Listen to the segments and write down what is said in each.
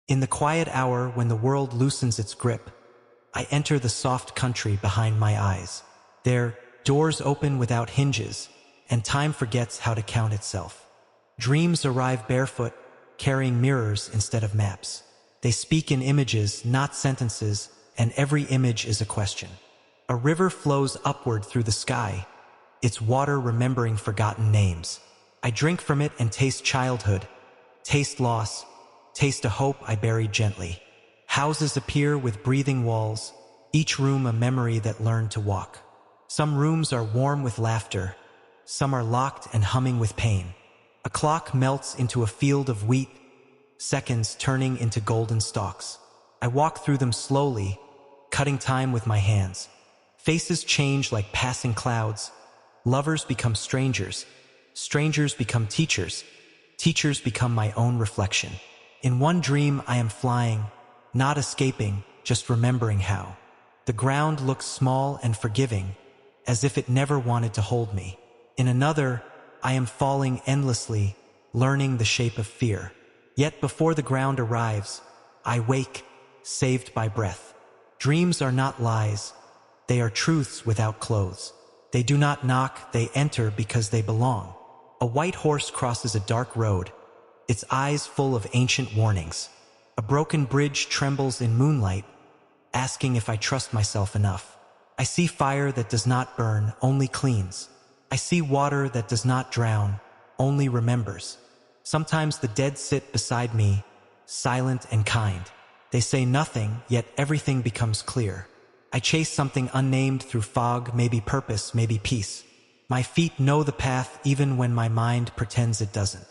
In the quiet hour when the world loosens its grip, I enter the soft country behind my eyes. There, doors open without hinges, and time forgets how to count itself. Dreams arrive barefoot, carrying mirrors instead of maps. They speak in images, not sentences, and every image is a question. A river flows upward through the sky, its water remembering forgotten names. I drink from it and taste childhood, taste loss, taste a hope I buried gently. Houses appear with breathing walls, each room a memory that learned to walk. Some rooms are warm with laughter, some are locked and humming with pain. A clock melts into a field of wheat, seconds turning into golden stalks. I walk through them slowly, cutting time with my hands. Faces change like passing clouds. Lovers become strangers. Strangers become teachers. Teachers become my own reflection. In one dream I am flying, not escaping, just remembering how. The ground looks small and forgiving, as if it never wanted to hold me. In another, I am falling endlessly, learning the shape of fear. Yet before the ground arrives, I wake, saved by breath. Dreams are not lies. They are truths without clothes. They do not knock, they enter because they belong. A white horse crosses a dark road, its eyes full of ancient warnings. A broken bridge trembles in moonlight, asking if I trust myself enough. I see fire that does not burn, only cleans. I see water that does not drown, only remembers. Sometimes the dead sit beside me, silent and kind. They say nothing, yet everything becomes clear. I chase something unnamed through fog, maybe purpose, maybe peace. My feet know the path even when my mind pretends it doesn't.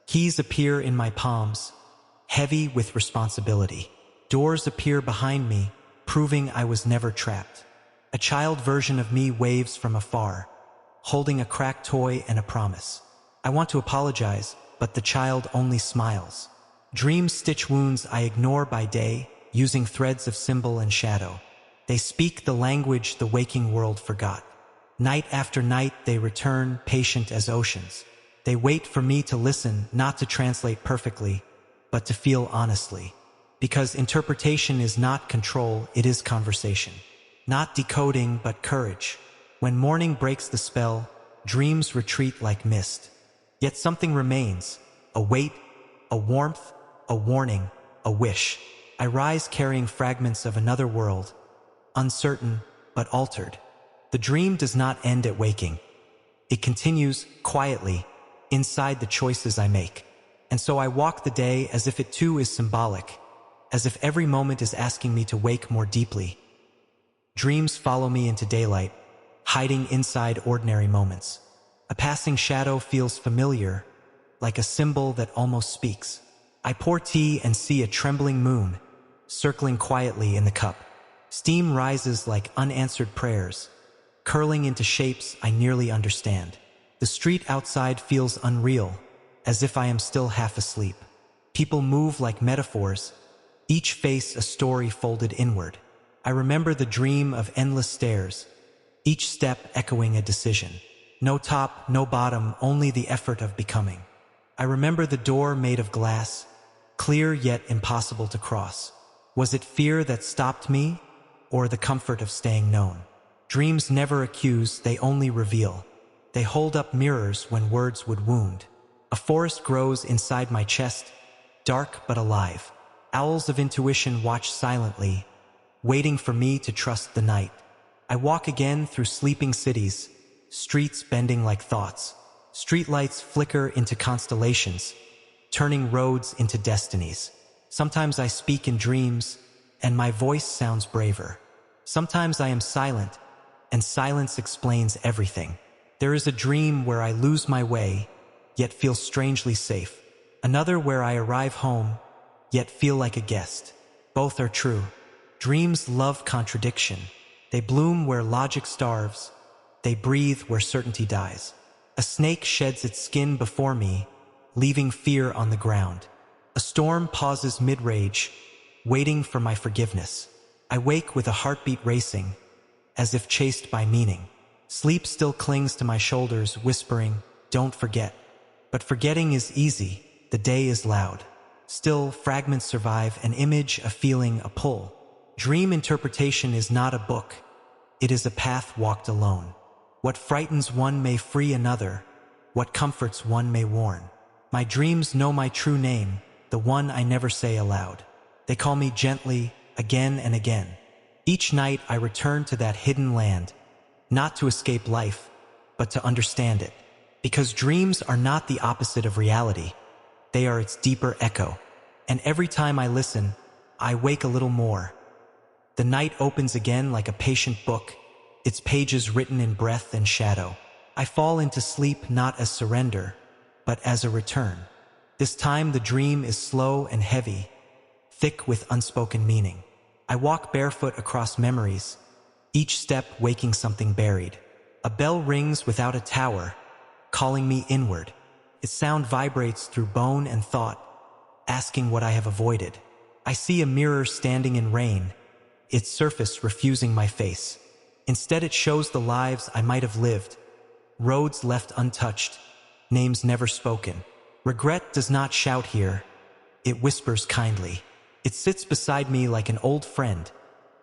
Keys appear in my palms, heavy with responsibility. Doors appear behind me, proving I was never trapped. A child version of me waves from afar, holding a cracked toy and a promise. I want to apologize, but the child only smiles. Dreams stitch wounds I ignore by day, using threads of symbol and shadow. They speak the language the waking world forgot. Night after night they return, patient as oceans. They wait for me to listen, not to translate perfectly, but to feel honestly. Because interpretation is not control, it is conversation. Not decoding, but courage. When morning breaks the spell, dreams retreat like mist. Yet something remains, a weight, a warmth, a warning, a wish. I rise carrying fragments of another world, uncertain but altered. The dream does not end at waking. It continues quietly inside the choices I make. And so I walk the day as if it too is symbolic, as if every moment is asking me to wake more deeply. Dreams follow me into daylight, hiding inside ordinary moments. A passing shadow feels familiar, like a symbol that almost speaks. I pour tea and see a trembling moon, circling quietly in the cup. Steam rises like unanswered prayers, curling into shapes I nearly understand. The street outside feels unreal, as if I am still half asleep. People move like metaphors, each face a story folded inward. I remember the dream of endless stairs, each step echoing a decision. No top, no bottom, only the effort of becoming. I remember the door made of glass, clear yet impossible to cross. Was it fear that stopped me, or the comfort of staying known? Dreams never accuse, they only reveal. They hold up mirrors when words would wound. A forest grows inside my chest, dark but alive. Owls of intuition watch silently, waiting for me to trust the night. I walk again through sleeping cities, streets bending like thoughts. Streetlights flicker into constellations, turning roads into destinies. Sometimes I speak in dreams, and my voice sounds braver. Sometimes I am silent, and silence explains everything. There is a dream where I lose my way, yet feel strangely safe. Another where I arrive home, yet feel like a guest. Both are true. Dreams love contradiction. They bloom where logic starves. They breathe where certainty dies. A snake sheds its skin before me, leaving fear on the ground. A storm pauses mid-rage, waiting for my forgiveness. I wake with a heartbeat racing, as if chased by meaning. Sleep still clings to my shoulders, whispering, "Don't forget." But forgetting is easy, the day is loud. Still, fragments survive, an image, a feeling, a pull. Dream interpretation is not a book. It is a path walked alone. What frightens one may free another. What comforts one may warn. My dreams know my true name, the one I never say aloud. They call me gently, again and again. Each night I return to that hidden land, not to escape life, but to understand it. Because dreams are not the opposite of reality. They are its deeper echo. And every time I listen, I wake a little more. The night opens again like a patient book, its pages written in breath and shadow. I fall into sleep not as surrender, but as a return. This time the dream is slow and heavy, thick with unspoken meaning. I walk barefoot across memories, each step waking something buried. A bell rings without a tower, calling me inward. Its sound vibrates through bone and thought, asking what I have avoided. I see a mirror standing in rain, its surface refusing my face. Instead it shows the lives I might have lived, roads left untouched, names never spoken. Regret does not shout here, it whispers kindly. It sits beside me like an old friend,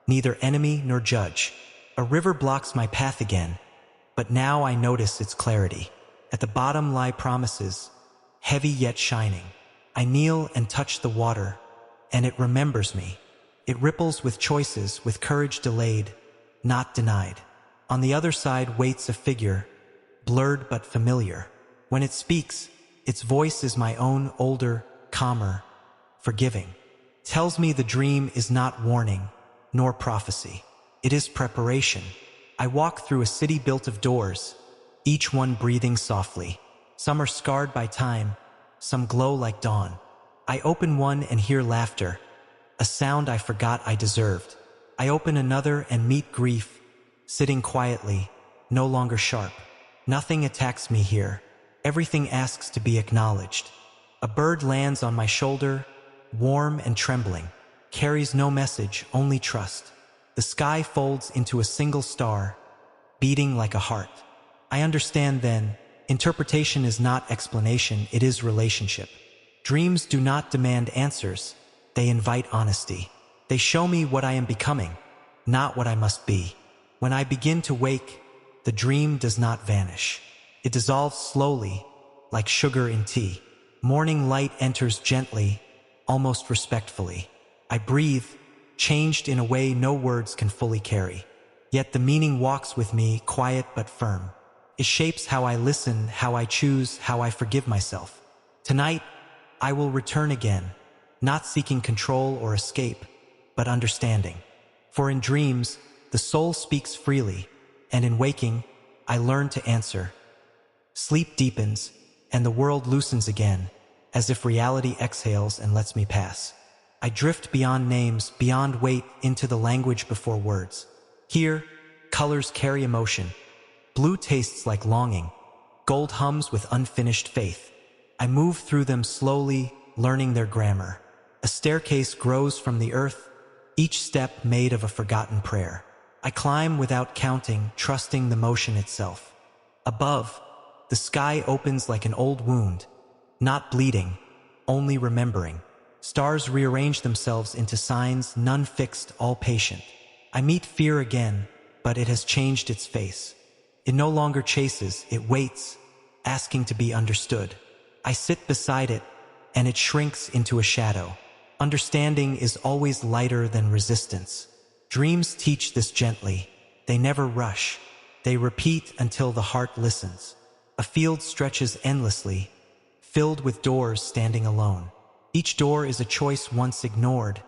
neither enemy nor judge. A river blocks my path again, but now I notice its clarity. At the bottom lie promises, heavy yet shining. I kneel and touch the water, and it remembers me. It ripples with choices, with courage delayed, not denied. On the other side waits a figure, blurred but familiar. When it speaks, its voice is my own, older, calmer, forgiving. Tells me the dream is not warning, nor prophecy. It is preparation. I walk through a city built of doors, each one breathing softly. Some are scarred by time, some glow like dawn. I open one and hear laughter, a sound I forgot I deserved. I open another and meet grief, sitting quietly, no longer sharp. Nothing attacks me here. Everything asks to be acknowledged. A bird lands on my shoulder, warm and trembling, carries no message, only trust. The sky folds into a single star, beating like a heart. I understand then, interpretation is not explanation, it is relationship. Dreams do not demand answers, they invite honesty. They show me what I am becoming, not what I must be. When I begin to wake, the dream does not vanish. It dissolves slowly, like sugar in tea. Morning light enters gently, almost respectfully. I breathe, changed in a way no words can fully carry. Yet the meaning walks with me, quiet but firm. It shapes how I listen, how I choose, how I forgive myself. Tonight, I will return again, not seeking control or escape, but understanding. For in dreams, the soul speaks freely, and in waking, I learn to answer. Sleep deepens, and the world loosens again, as if reality exhales and lets me pass. I drift beyond names, beyond weight, into the language before words. Here, colors carry emotion. Blue tastes like longing. Gold hums with unfinished faith. I move through them slowly, learning their grammar. A staircase grows from the earth, each step made of a forgotten prayer. I climb without counting, trusting the motion itself. Above, the sky opens like an old wound, not bleeding, only remembering. Stars rearrange themselves into signs, none fixed, all patient. I meet fear again, but it has changed its face. It no longer chases, it waits, asking to be understood. I sit beside it, and it shrinks into a shadow. Understanding is always lighter than resistance. Dreams teach this gently. They never rush. They repeat until the heart listens. A field stretches endlessly, filled with doors standing alone. Each door is a choice once ignored,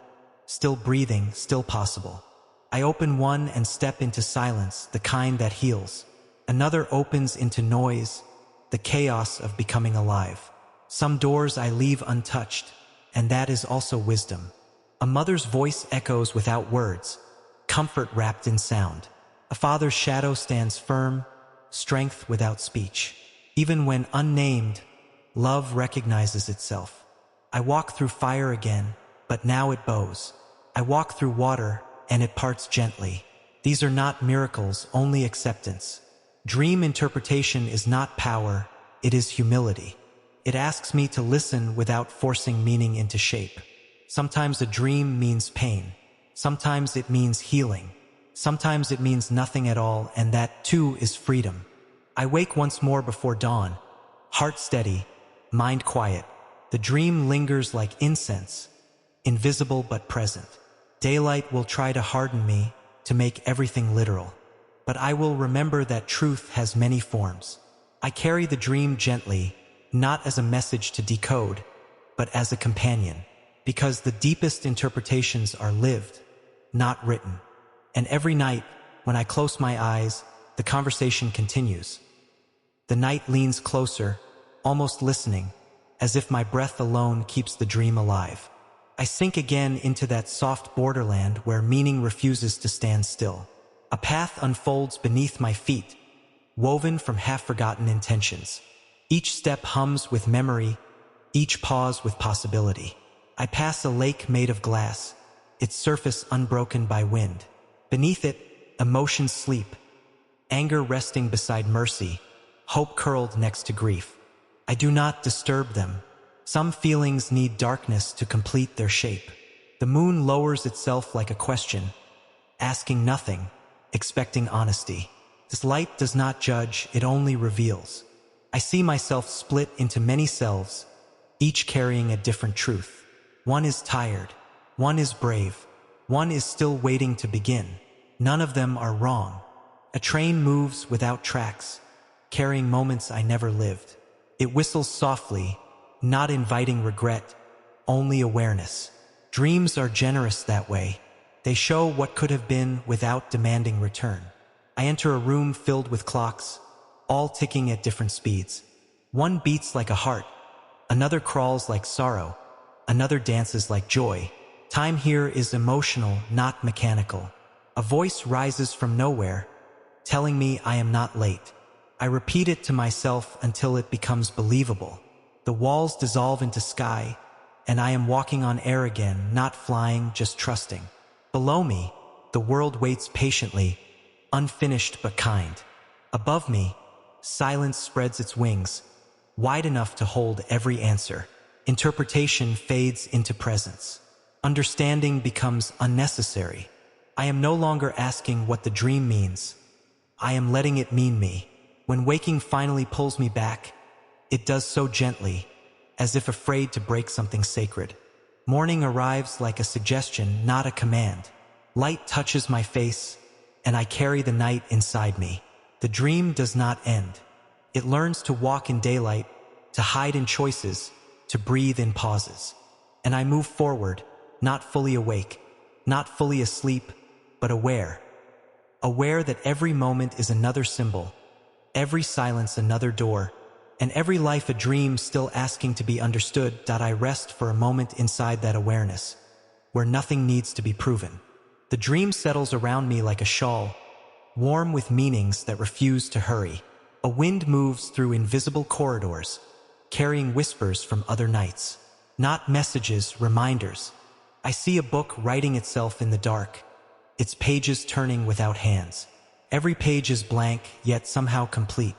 still breathing, still possible. I open one and step into silence, the kind that heals. Another opens into noise, the chaos of becoming alive. Some doors I leave untouched, and that is also wisdom. A mother's voice echoes without words, comfort wrapped in sound. A father's shadow stands firm, strength without speech. Even when unnamed, love recognizes itself. I walk through fire again, but now it bows. I walk through water, and it parts gently. These are not miracles, only acceptance. Dream interpretation is not power, it is humility. It asks me to listen without forcing meaning into shape. Sometimes a dream means pain. Sometimes it means healing. Sometimes it means nothing at all, and that too is freedom. I wake once more before dawn, heart steady, mind quiet. The dream lingers like incense, invisible but present. Daylight will try to harden me, to make everything literal. But I will remember that truth has many forms. I carry the dream gently, not as a message to decode, but as a companion. Because the deepest interpretations are lived, not written. And every night, when I close my eyes, the conversation continues. The night leans closer, almost listening, as if my breath alone keeps the dream alive. I sink again into that soft borderland where meaning refuses to stand still. A path unfolds beneath my feet, woven from half-forgotten intentions. Each step hums with memory, each pause with possibility. I pass a lake made of glass, its surface unbroken by wind. Beneath it, emotions sleep, anger resting beside mercy, hope curled next to grief. I do not disturb them. Some feelings need darkness to complete their shape. The moon lowers itself like a question, asking nothing, expecting honesty. This light does not judge, it only reveals. I see myself split into many selves, each carrying a different truth. One is tired, one is brave, one is still waiting to begin. None of them are wrong. A train moves without tracks, carrying moments I never lived. It whistles softly, not inviting regret, only awareness. Dreams are generous that way. They show what could have been without demanding return. I enter a room filled with clocks, all ticking at different speeds. One beats like a heart, another crawls like sorrow, another dances like joy. Time here is emotional, not mechanical. A voice rises from nowhere, telling me I am not late. I repeat it to myself until it becomes believable. The walls dissolve into sky, and I am walking on air again, not flying, just trusting. Below me, the world waits patiently, unfinished but kind. Above me, silence spreads its wings, wide enough to hold every answer. Interpretation fades into presence. Understanding becomes unnecessary. I am no longer asking what the dream means. I am letting it mean me. When waking finally pulls me back, it does so gently, as if afraid to break something sacred. Morning arrives like a suggestion, not a command. Light touches my face, and I carry the night inside me. The dream does not end. It learns to walk in daylight, to hide in choices, to breathe in pauses. And I move forward, not fully awake, not fully asleep, but aware. Aware that every moment is another symbol, every silence another door, and every life a dream still asking to be understood. I rest for a moment inside that awareness, where nothing needs to be proven. The dream settles around me like a shawl, warm with meanings that refuse to hurry. A wind moves through invisible corridors, carrying whispers from other nights. Not messages, reminders. I see a book writing itself in the dark, its pages turning without hands. Every page is blank, yet somehow complete.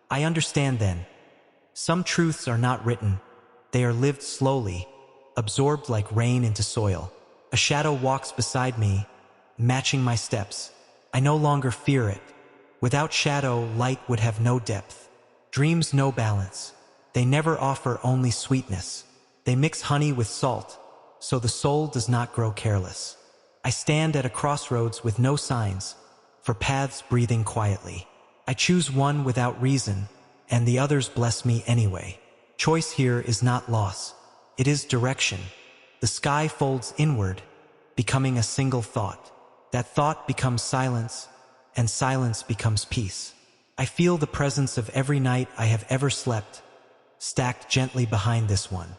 I understand then. Some truths are not written. They are lived slowly, absorbed like rain into soil. A shadow walks beside me, matching my steps. I no longer fear it. Without shadow, light would have no depth. Dreams no balance. They never offer only sweetness. They mix honey with salt, so the soul does not grow careless. I stand at a crossroads with no signs, for paths breathing quietly. I choose one without reason, and the others bless me anyway. Choice here is not loss. It is direction. The sky folds inward, becoming a single thought. That thought becomes silence, and silence becomes peace. I feel the presence of every night I have ever slept, stacked gently behind this one.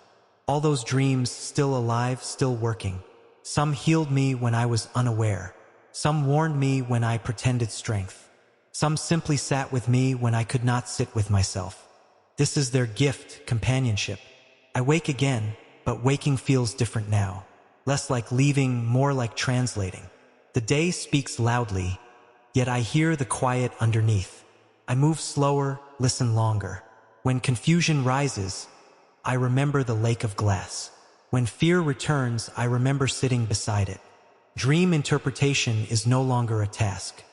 All those dreams still alive, still working. Some healed me when I was unaware. Some warned me when I pretended strength. Some simply sat with me when I could not sit with myself. This is their gift, companionship. I wake again, but waking feels different now. Less like leaving, more like translating. The day speaks loudly, yet I hear the quiet underneath. I move slower, listen longer. When confusion rises, I remember the lake of glass. When fear returns, I remember sitting beside it. Dream interpretation is no longer a task.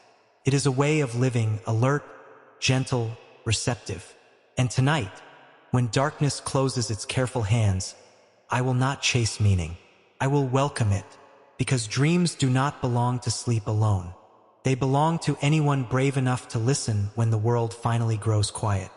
It is a way of living, alert, gentle, receptive. And tonight, when darkness closes its careful hands, I will not chase meaning. I will welcome it, because dreams do not belong to sleep alone. They belong to anyone brave enough to listen when the world finally grows quiet.